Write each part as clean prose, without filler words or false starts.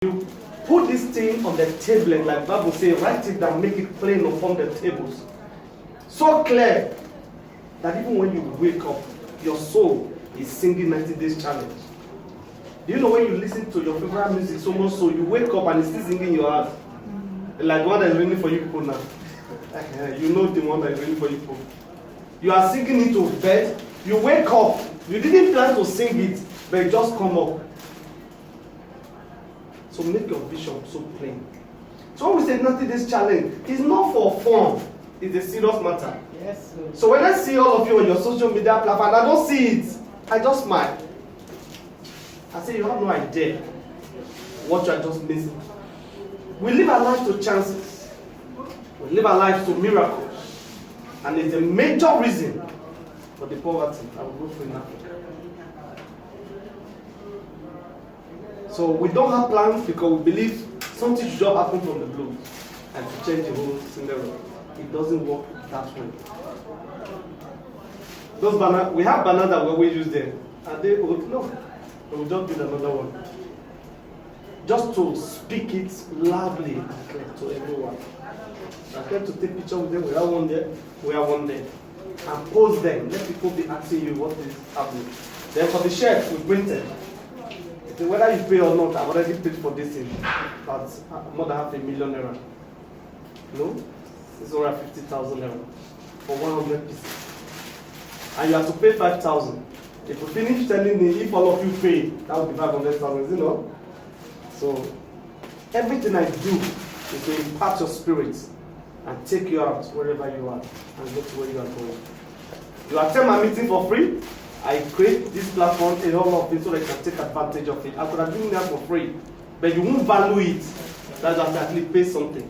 You put this thing on the table, and like Bible say, write it down, make it plain upon the tables. So clear that even when you wake up, your soul is singing 90 Days Challenge. Do you know when you listen to your favorite music so much so you wake up and it's still singing in your heart? Like the one that is raining for you people now. You know the one that is raining for you people. You are singing it to bed, you wake up, you didn't plan to sing it, but it just come up. So make your vision so plain. So when we say 90 Days Challenge, it's not for fun, it's a serious matter. Yes, sir. So when I see all of you on your social media platform, I don't see it, I just smile. I say, you have no idea what you are just missing. We live our lives to chances. We live our lives to miracles. And it's a major reason for the poverty that we go through in Africa. So we don't have plans because we believe something should just happen from the blue and to change the whole scenario. It doesn't work that way. Those banners, we have banners that we always use there. And they will, no, we will just build another one. Just to speak it loudly and clear to everyone. I came to take pictures with them, we have one there, we have one there. And post them, let people be asking you what is happening. Then for the shirt, we printed. So whether you pay or not, I've already paid for this thing. But more than $500,000. No? It's over 50,000 naira for 100 pieces. And you have to pay 5,000. If you finish telling me, if all of you pay, that would be 500,000, you know? So everything I do is to impart your spirit and take you out wherever you are and get to where you are going. You attend my meeting for free. I create this platform and all of it so that you can take advantage of it. I could have given that for free, but you won't value it. That's why I actually pay something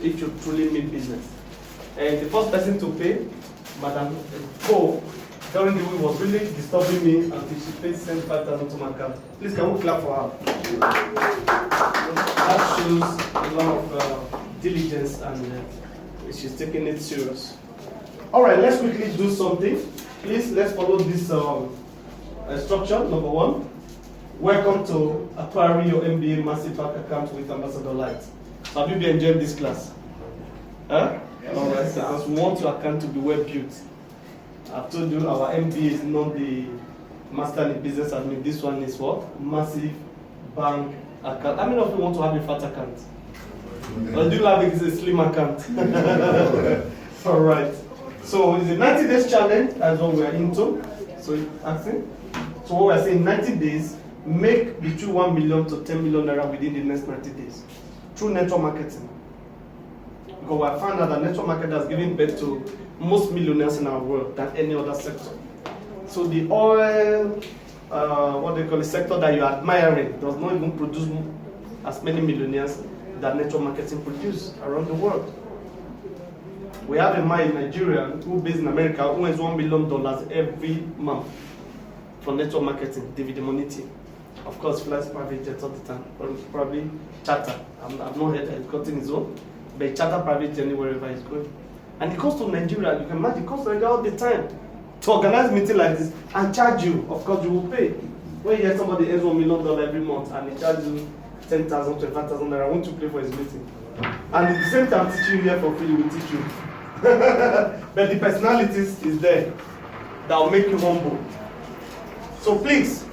if you truly mean business. And the first person to pay, Madam Ko, during the week was really disturbing me until she paid 75,000 to my account. Please, can we clap for her? That shows a lot of diligence and she's taking it serious. All right, let's quickly do something. Please, let's follow this structure. Number one, welcome to acquiring your MBA Massive Bank account with Ambassador Light. So have you been enjoying this class? Huh? Yes. All right, so as we want your account to be well built. I've told you our MBA is not the Master in Business Admin. This one is what? Massive Bank account. How many of you want to have a fat account? Or do you have a slim account? All right. So it's a 90 days challenge, that's what we are into. So asking. So what we're saying, 90 days, make between 1 million to 10 million naira within the next 90 days. Through network marketing. Because we have found out that network marketing has given birth to most millionaires in our world than any other sector. So the oil, what they call the sector that you're admiring does not even produce as many millionaires that network marketing produce around the world. We have a man in Nigeria who based in America who earns $1 million every month for network marketing, David Moniti. Of course, flies private jets all the time, probably charter. I've not heard that he's gotten his own, but charter private jet wherever he's going. And he comes to Nigeria, you can imagine, he comes to Nigeria all the time to organize a meeting like this and charge you. Of course, you will pay. When you hear somebody earns $1 million every month and he charges you 10,000, 25,000 naira, won't you pay for his meeting? And at the same time, teaching you here for free, he will teach you. But the personalities is there that will make you humble. So please,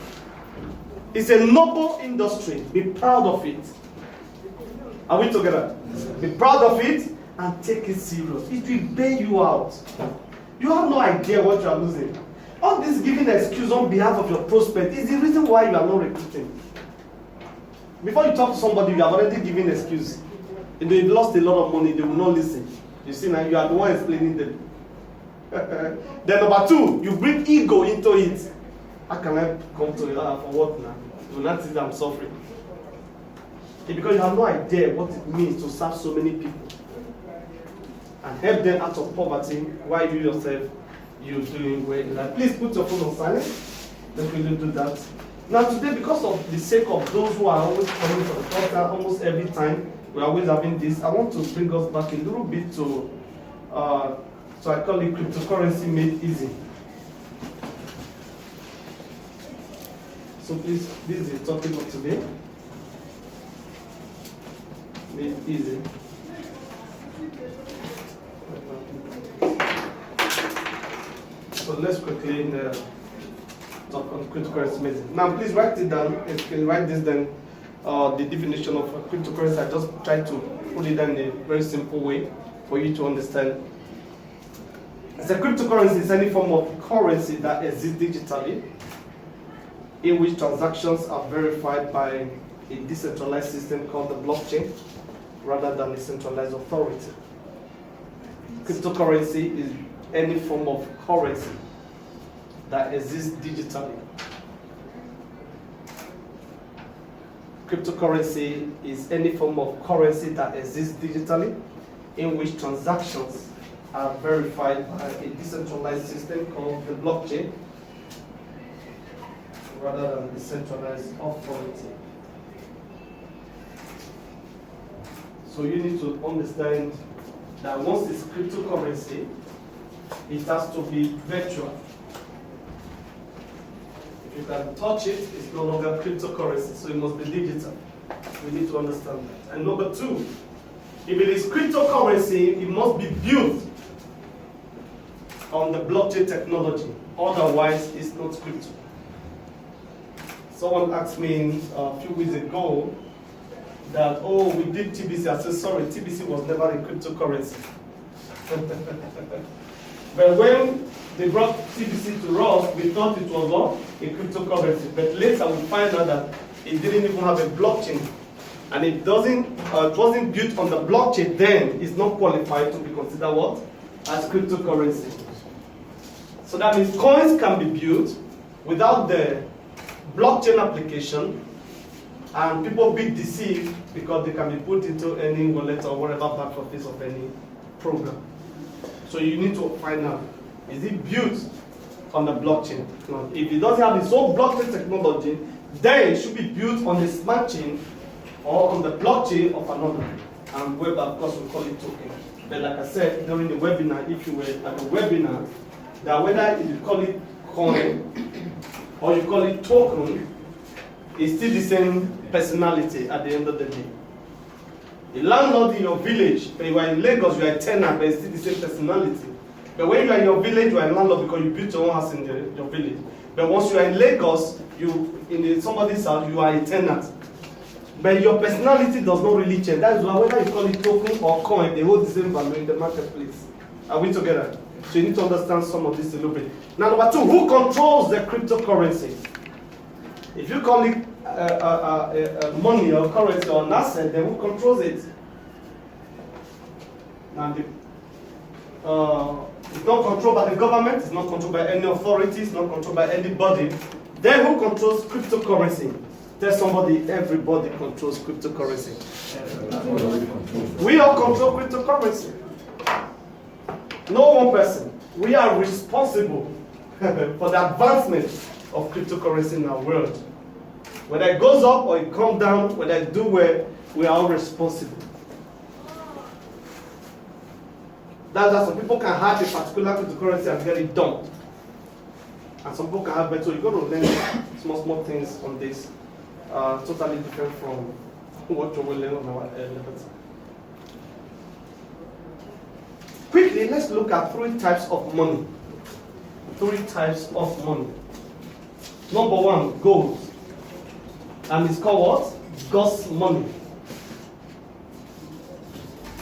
it's a noble industry. Be proud of it. Are we together? Be proud of it and take it serious. It will bail you out. You have no idea what you are losing. All this giving excuse on behalf of your prospect is the reason why you are not recruiting. Before you talk to somebody, you have already given excuse. If they've lost a lot of money, they will not listen. You see now, you are the one explaining them. Then number two, you bring ego into it. How can I come to you for what now? You will not see that I'm suffering. It's because you have no idea what it means to serve so many people and help them out of poverty while you yourself, you're doing well. Like, please put your phone on silent. Let's really do that. Now today, because of the sake of those who are always coming to the altar almost every time, we're always having this. I want to bring us back a little bit to, so I call it cryptocurrency made easy. So please, this is the topic of today. It's easy. So let's quickly talk on cryptocurrency meeting. Now, please write it down. If you can write this down, the definition of cryptocurrency. I just try to put it down in a very simple way for you to understand. So cryptocurrency is any form of currency that exists digitally, in which transactions are verified by a decentralized system called the blockchain, rather than a centralized authority. Cryptocurrency is any form of currency that exists digitally. Cryptocurrency is any form of currency that exists digitally, in which transactions are verified by a decentralized system called the blockchain, rather than the centralized authority. So you need to understand that once it's cryptocurrency, it has to be virtual. If you can touch it, it's no longer cryptocurrency, so it must be digital. We need to understand that. And number two, if it is cryptocurrency, it must be built on the blockchain technology. Otherwise, it's not crypto. Someone asked me a few weeks ago that, oh, we did TBC. I said, sorry, TBC was never a cryptocurrency. But when they brought TBC to us, we thought it was what? A cryptocurrency. But later we find out that it didn't even have a blockchain. And it wasn't built on the blockchain, then it's not qualified to be considered what? As cryptocurrency. So that means coins can be built without the blockchain application, and people be deceived because they can be put into any wallet or whatever back office of any program. So you need to find out, is it built on the blockchain? No. If it doesn't have its own blockchain technology, then it should be built on the smart chain or on the blockchain of another. And web, of course, we call it token. But like I said during the webinar, if you were at the webinar, that whether you call it coin or you call it token, it's still the same personality at the end of the day. A landlord in your village, when you are in Lagos, you are a tenant, but it's still the same personality. But when you are in your village, you are a landlord because you built your own house in your village. But once you are in Lagos, somebody's house, you are a tenant. But your personality does not really change. That is why whether you call it token or coin, they hold the same value in the marketplace. Are we together? So you need to understand some of this a little bit. Now, number two, who controls the cryptocurrency? If you call it money or currency or an asset, then who controls it? Now, it's not controlled by the government, it's not controlled by any authority, it's not controlled by anybody. Then who controls cryptocurrency? Tell somebody, everybody controls cryptocurrency. We all control cryptocurrency. No one person. We are responsible for the advancement of cryptocurrency in our world. Whether it goes up or it comes down, whether it do well, we are all responsible. That's why some people can have a particular cryptocurrency and get it done. And some people can have better. So you've got to learn small things on this. Totally different from what you will learn on our levels. Quickly, let's look at 3 types of money. 3 types of money. Number 1, gold. And it's called what? God's money.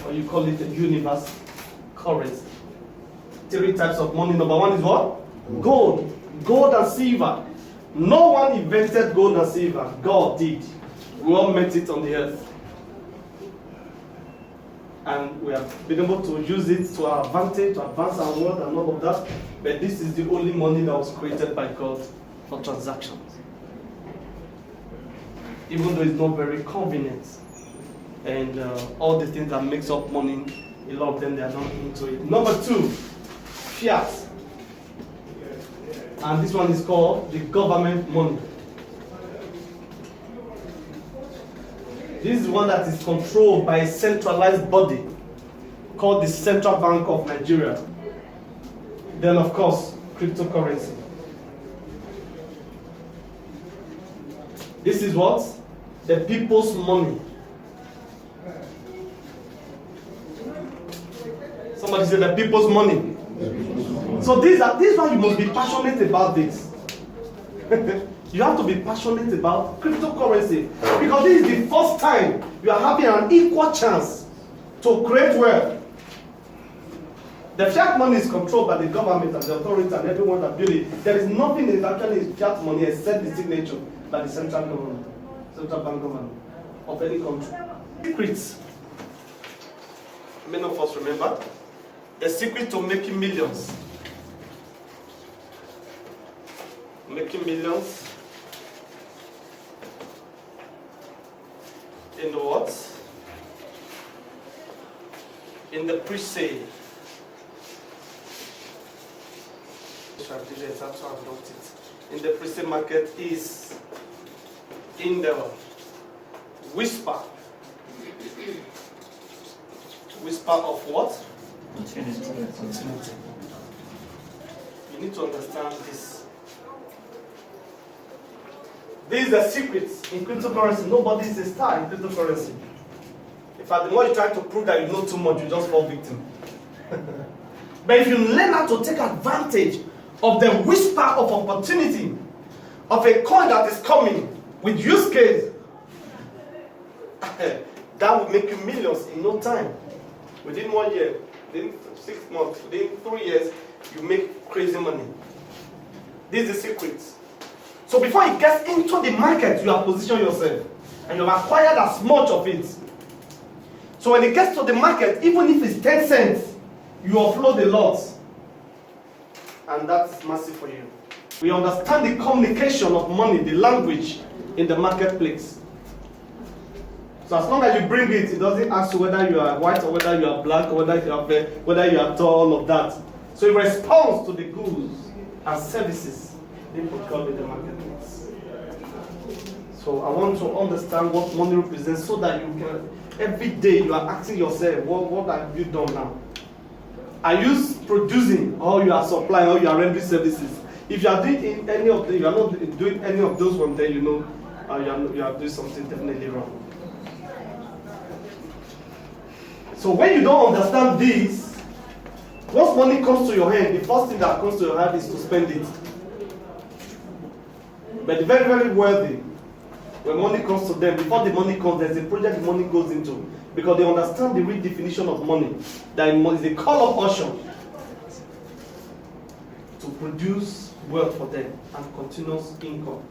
Or you call it a universe currency. 3 types of money. Number 1 is what? Gold. Gold and silver. No one invented gold and silver. God did. We all met it on the earth. And we have been able to use it to our advantage, to advance our world and all of that. But this is the only money that was created by God for transactions. Even though it's not very convenient. And all the things that makes up money, a lot of them, they are not into it. Number 2, fiat. And this one is called the government money. This is one that is controlled by a centralized body called the Central Bank of Nigeria. Then, of course, cryptocurrency. This is what? The people's money. Somebody said the people's money. So this is why you must be passionate about this. You have to be passionate about cryptocurrency because this is the first time you are having an equal chance to create wealth. The fiat money is controlled by the government and the authorities and everyone that build it. There is nothing that is actually fiat money except the signature by the central government, central bank government of any country. Secrets. Many of us remember a secret to making millions. Making millions in the what? In the pre-sale. Strategy, that's how I've looked it. In the pre-sale market is in the whisper. Whisper of what? Continuity. You need to understand this. This is the secret in cryptocurrency. Nobody is a star in cryptocurrency. In fact, the more you try to prove that you know too much, you just fall victim. But if you learn how to take advantage of the whisper of opportunity of a coin that is coming with use case, that will make you millions in no time. Within 1 year, within 6 months, within 3 years, you make crazy money. This is the secret. So before it gets into the market, you have positioned yourself and you have acquired as much of it. So when it gets to the market, even if it's 10 cents, you offload a lot. And that's massive for you. We understand the communication of money, the language in the marketplace. So as long as you bring it, it doesn't ask you whether you are white or whether you are black or whether you are tall or that. So it responds to the goods and services being procured in the marketplace. So I want to understand what money represents so that you can, every day you are asking yourself, what have you done now? Are you producing or you are supplying or you are rendering services? If you are doing any of the, you are not doing any of those ones, then you know you are doing something definitely wrong. So when you don't understand this, once money comes to your hand, the first thing that comes to your hand is to spend it. But the very, very wealthy, when money comes to them, before the money comes, there's a project the money goes into. Because they understand the real definition of money. That it is a call of action to produce wealth for them and continuous income.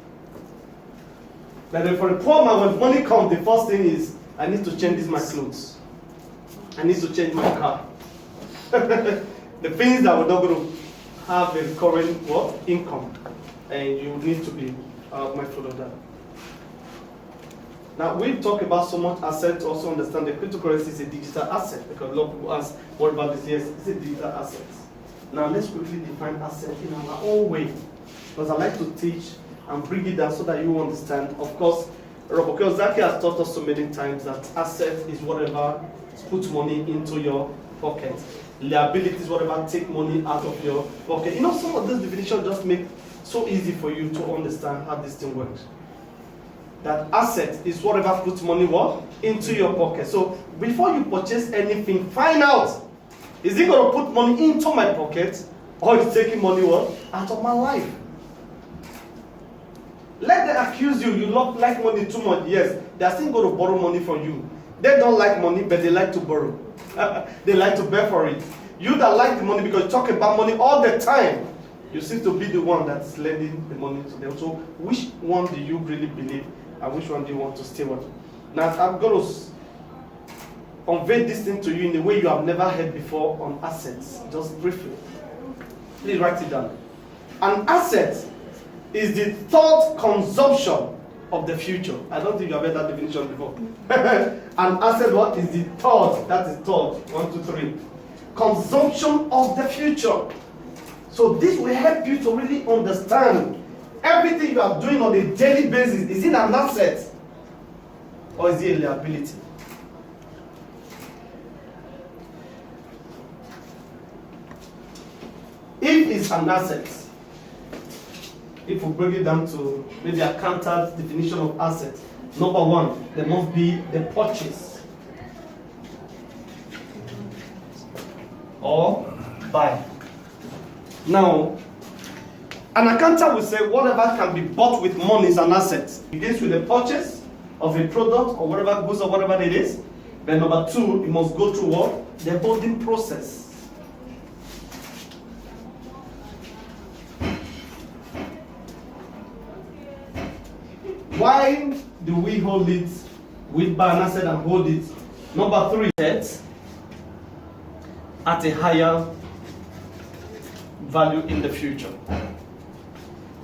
But then for a poor man, when money comes, the first thing is, I need to change my clothes. I need to change my car. The things that we're not going to have a recurring what? Income. And you need to be mindful of that. Now, we've talked about so much asset to also understand that cryptocurrency is a digital asset. Because a lot of people ask, what about this? Yes, it's a digital asset. Now, let's quickly define asset in our own way. Because I like to teach and bring it down so that you understand. Of course, Robert Kiyosaki has taught us so many times that asset is whatever puts money into your pocket. Liability is whatever take money out of your pocket. You know, some of these definitions just make so easy for you to understand how this thing works. That asset is whatever puts money what? Into your pocket. So before you purchase anything, find out, is it going to put money into my pocket or is it taking money what? Out of my life? Let them accuse you, you don't like money too much. Yes, they are still going to borrow money from you. They don't like money, but they like to borrow. They like to beg for it. You that like the money because you talk about money all the time, you seem to be the one that's lending the money to them. So which one do you really believe and which one do you want to stay with? Now I'm going to convey this thing to you in a way you have never heard before on assets, just briefly. Please write it down. An asset is the thought consumption of the future. I don't think you have heard that definition before. An asset, what is the thought? That is thought. 1, 2, 3. Consumption of the future. So this will help you to really understand everything you are doing on a daily basis. Is it an asset or is it a liability? If it's an asset, if we break it down to maybe a counter definition of asset, number one, there must be the purchase. or buy. Now, an accountant will say whatever can be bought with money is an asset. It begins with the purchase of a product or whatever goods or whatever it is. Then number two, it must go through what? The holding process. Why do we hold it? We buy an asset and hold it. Number three, at a higher value in the future.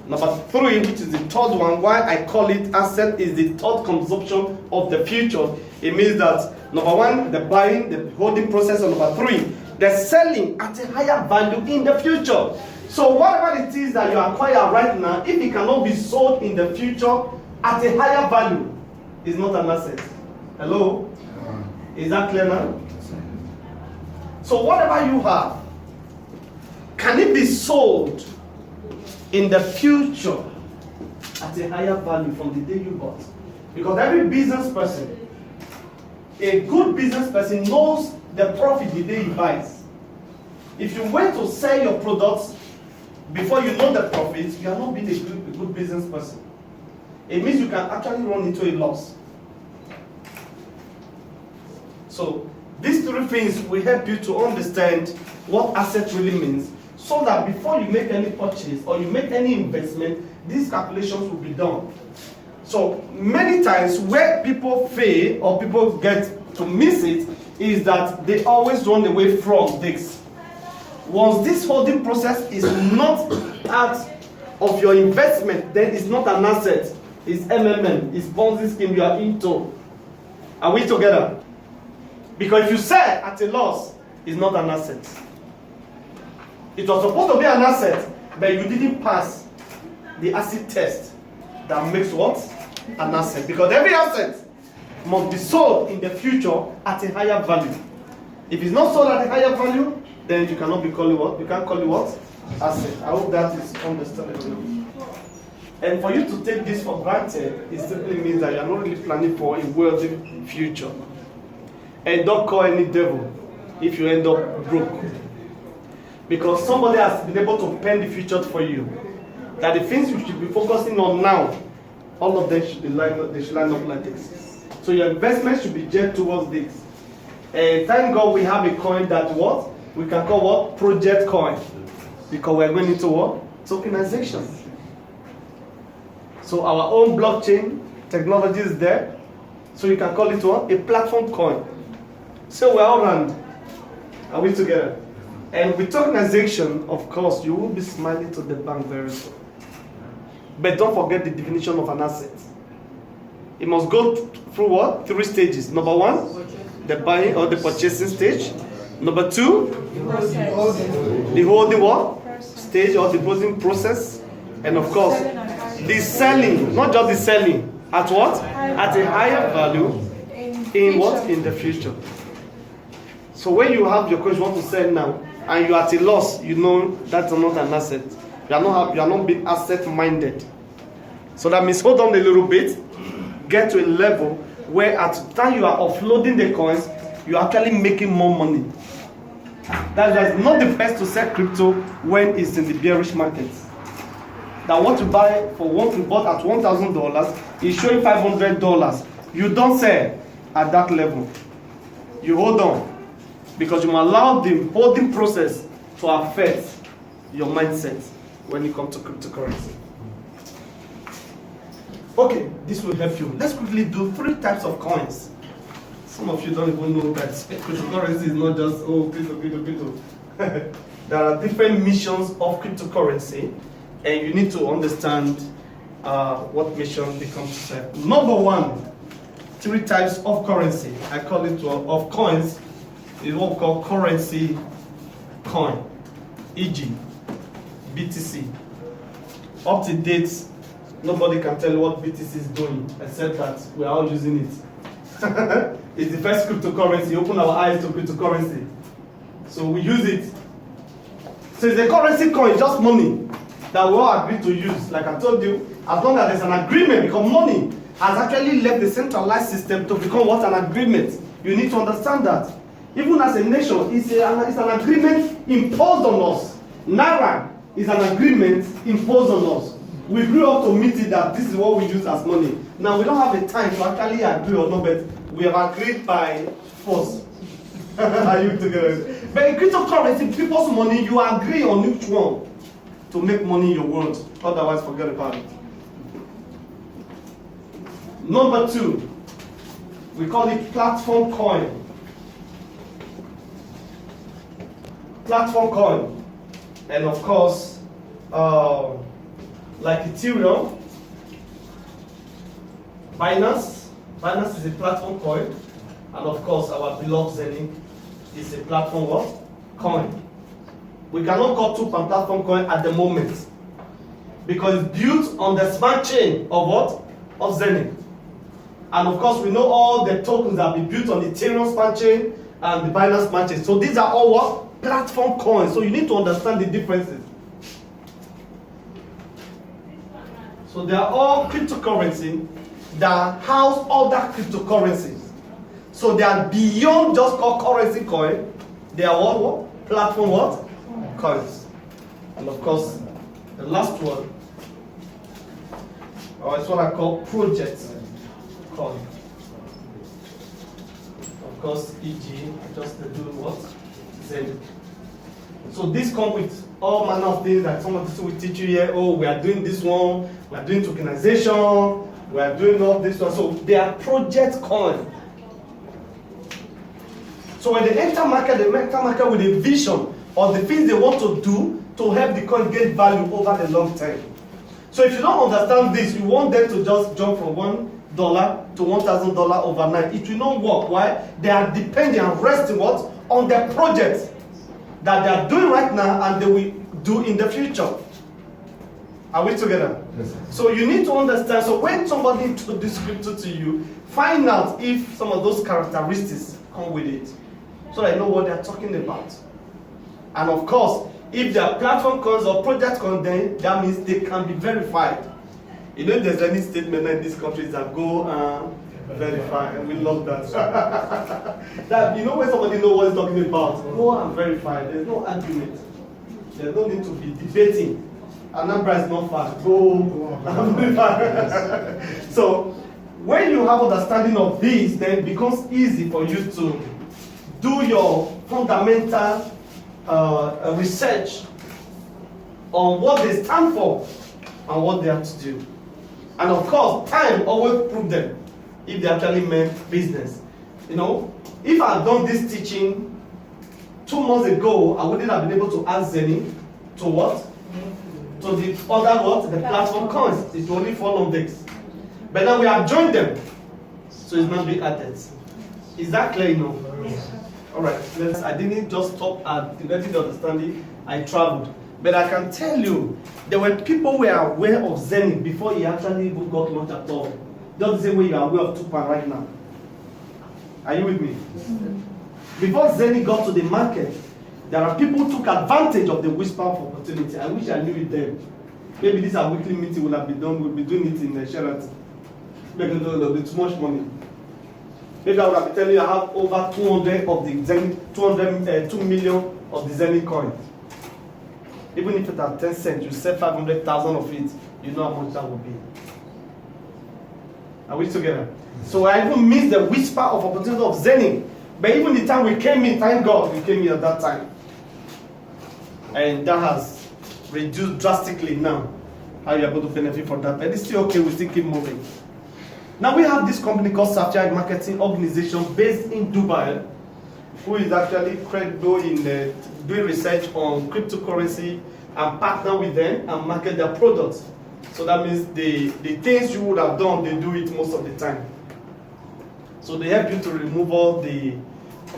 Number three, which is the third one, why I call it asset, is the third consumption of the future. It means that number one, the buying, the holding process, and number three, the selling at a higher value in the future. So whatever it is that you acquire right now, if it cannot be sold in the future at a higher value, it's not an asset. Hello? Is that clear now? So whatever you have, can it be sold in the future at a higher value from the day you bought? Because every business person, a good business person, knows the profit the day he buys. If you wait to sell your products before you know the profits, you are not being a good business person. It means you can actually run into a loss. So these three things will help you to understand what asset really means, so that before you make any purchase or you make any investment, these calculations will be done. So many times where people fail or people get to miss it is that they always run away from this. Once this holding process is not part of your investment, then it's not an asset. It's MMM, it's Ponzi scheme you are into. Are we together? Because if you sell at a loss, it's not an asset. It was supposed to be an asset, but you didn't pass the acid test that makes what? An asset. Because every asset must be sold in the future at a higher value. If it's not sold at a higher value, then you cannot be called what? You can't call it what? Asset. I hope that is understandable. And for you to take this for granted, it simply means that you are not really planning for a wealthy future. And don't call any devil if you end up broke. Because somebody has been able to pen the future for you. That the things you should be focusing on now, all of them should be they should line up like this. So your investment should be geared towards this. And thank God we have a coin that what? We can call what? Project coin. Because we're going into what? Tokenization. So our own blockchain technology is there. So you can call it what? A platform coin. So we're all around. Are we together? And with tokenization, of course, you will be smiling to the bank very soon. But don't forget the definition of an asset. It must go through what? 3 stages. Number one, the buying or the purchasing stage. Number two, the holding what? Stage or the closing process. And of course, the selling, not just the selling, at what? At a higher value in what? In the future. So when you have your coin you want to sell now, and you are at a loss, you know that's not an asset. You are not being asset minded. So that means hold on a little bit, get to a level where at the time you are offloading the coins, you are actually making more money. That's why it's not the best to sell crypto when it's in the bearish market. That what you buy for what you bought at $1,000 is showing $500. You don't sell at that level. You hold on. Because you must allow the holding process to affect your mindset when you come to cryptocurrency. Okay, this will help you. Let's quickly do 3 types of coins. Some of you don't even know that cryptocurrency is not just, oh, crypto. There are different missions of cryptocurrency, and you need to understand what mission they come to serve. Number one, 3 types of currency. I call it of coins. Is what we call currency coin, e.g. BTC. Up to date, nobody can tell you what BTC is doing, except that we are all using it. It's the first cryptocurrency. Open our eyes to cryptocurrency. So we use it. So it's a currency coin, just money that we all agree to use. Like I told you, as long as there's an agreement, because money has actually left the centralized system to become what? An agreement. You need to understand that. Even as a nation, it's an agreement imposed on us. Naira is an agreement imposed on us. We grew up to meet it that this is what we use as money. Now we don't have the time to actually agree or not, but we have agreed by force. Are you together? But in cryptocurrency, people's money, you agree on which one to make money in your world. Otherwise, forget about it. Number 2, we call it platform coin. Platform coin. And of course, like Ethereum, Binance is a platform coin. And of course, our beloved Zenny is a platform what? Coin. We cannot call two platform coin at the moment because it's built on the smart chain of what? Of Zenny. And of course, we know all the tokens that be built on the Ethereum smart chain and the Binance smart chain. So these are all what? Platform coins. So you need to understand the differences. So they are all cryptocurrency that house other cryptocurrencies. So they are beyond just called currency coin. They are what? Platform what? Coins. And of course, the last one, it's what I call project coin. Of course, e.g., just do what? Zen. So this comes with all manner of things that some of this will teach you here. Oh, we are doing this one, we are doing tokenization, we are doing all this one. So they are project coin. So when they enter market with a vision of the things they want to do to help the coin get value over the long term. So if you don't understand this, you want them to just jump from $1 to $1,000 overnight. It will not work. Why? They are depending and resting what? On their projects that they are doing right now and they will do in the future. Are we together? Yes. So you need to understand. So when somebody introduces crypto to you, find out if some of those characteristics come with it, so that you know what they are talking about. And of course, if they are platform coins or project coins, then that means they can be verified. You know, if there's any statement in these countries that go verify, and we love that. That you know when somebody knows what he's talking about, go and verify. There's no argument. There's no need to be debating. Anambra is not far. Go and verify. So when you have understanding of this, then it becomes easy for you to do your fundamental research on what they stand for and what they have to do. And of course, time always proves them if they actually meant business. You know, if I had done this teaching 2 months ago, I wouldn't have been able to ask Zenny to what? To the other what? The platform coins. It's only 4 long days. But now we have joined them. So it's not being added. Is that clear enough? Yes. Alright, I didn't just stop at getting the understanding, I traveled. But I can tell you, there were people who were aware of Zenny before he actually even got launched at all. Just the same way you are aware of Tupan right now. Are you with me? Mm-hmm. Before Zenny got to the market, there are people who took advantage of the whisper of opportunity. I wish I knew it then. Maybe this our weekly meeting will have been done, we'll be doing it in Sheraton. Maybe there'll be too much money. Maybe I would have been telling you I have over 200 of the Zenny, 2 million of the Zenny coin. Even if it's at 10 cents, you sell 500,000 of it, you know how much that will be. Are we together? So I even missed the whisper of opportunity of Zenny. But even the time we came in, thank God we came in at that time. And that has reduced drastically now. How you're able to benefit from that. But it's still okay, we still keep moving. Now we have this company called Sapphire Marketing Organization based in Dubai, who is actually credible in doing research on cryptocurrency and partner with them and market their products. So that means the things you would have done, they do it most of the time. So they help you to remove all the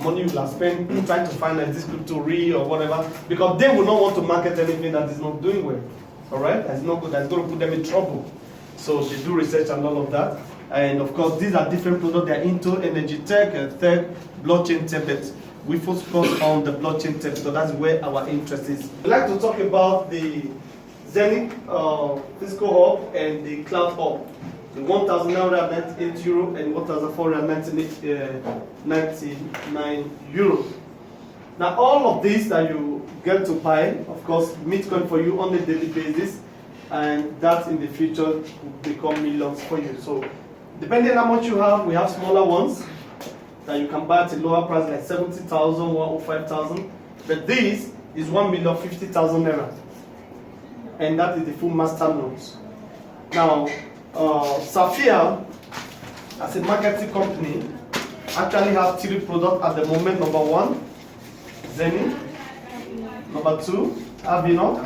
money you have spent trying to finance this crypto real or whatever, because they will not want to market anything that is not doing well. All right, that's not good. That's going to put them in trouble. So they do research and all of that. And of course, these are different products. They're into energy tech, tech, blockchain tech. But we focus on the blockchain tech because that's where our interest is. We'd like to talk about the Zenny Physical Hub and the Cloud Hub. the 1,998 euro and 1,499 euro. Now all of these that you get to buy, of course, Bitcoin for you on a daily basis, and that in the future will become millions for you. So depending on how much you have, we have smaller ones that you can buy at a lower price, like 70,000, 105,000. But this is 1,050,000 naira, and that is the full master notes. Now, Saphir, as a marketing company, actually have 3 products at the moment. Number 1, Zenith. Number 2, Avino.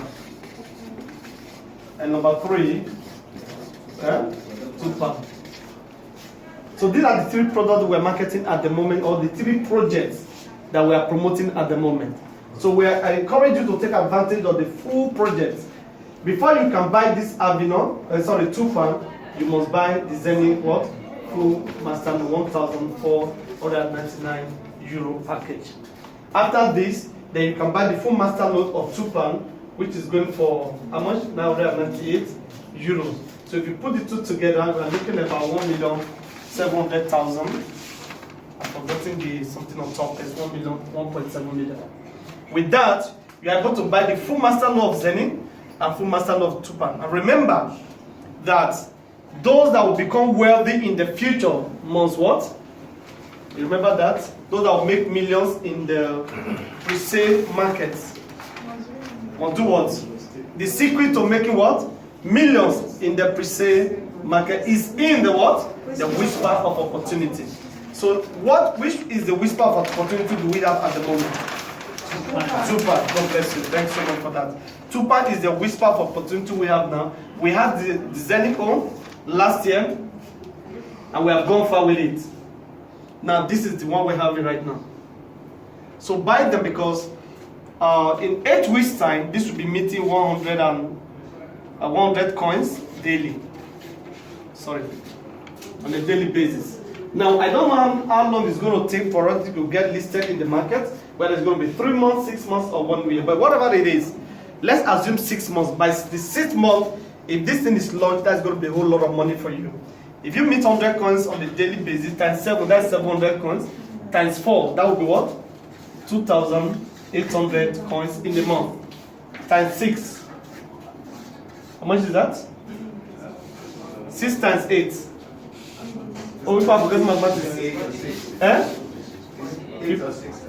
And number 3, Tupan. So these are the 3 products we're marketing at the moment, or the 3 projects that we are promoting at the moment. So I encourage you to take advantage of the full project. Before you can buy this Avino, Tupan, you must buy the Zenith what? Full master 1,499 euro package. After this, then you can buy the full master note of Tupan, which is going for how much? 998 euros. So if you put the two together, we are looking at about 1,700,000. I'm forgetting the something on top. It's 1.7 million. With that, you are able to buy the full master note of Zenith and full master note of Tupan. And remember that those that will become wealthy in the future must what? You remember that? Those that will make millions in the pre-sale markets must do what? The secret to making what? Millions in the pre-sale market is in the what? The whisper of opportunity. So which is the whisper of opportunity do we have at the moment? Tupan. God bless you. Thanks so much for that. Tupan is the whisper of opportunity we have now. We had the Zenith last year, and we have gone far with it. Now this is the one we're having right now. So buy them, because in 8 weeks time, this will be meeting 100 coins daily. Sorry, on a daily basis. Now I don't know how long it's going to take for us to get listed in the market, whether it's going to be 3 months, 6 months, or 1 year. But whatever it is, let's assume 6 months. By the 6th month, if this thing is launched, that's going to be a whole lot of money for you. If you meet 100 coins on a daily basis, times 7, that's 700 coins, times 4, that would be what? 2,800 coins in a month. Times 6. How much is that? 6 times 8. Oh, we forget mathematics. 8 or 6?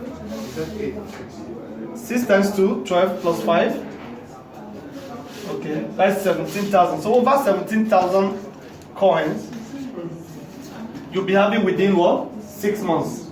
6 times 2, 12 plus 5. Okay, that's 17,000. So over 17,000 coins, you'll be having within what? 6 months.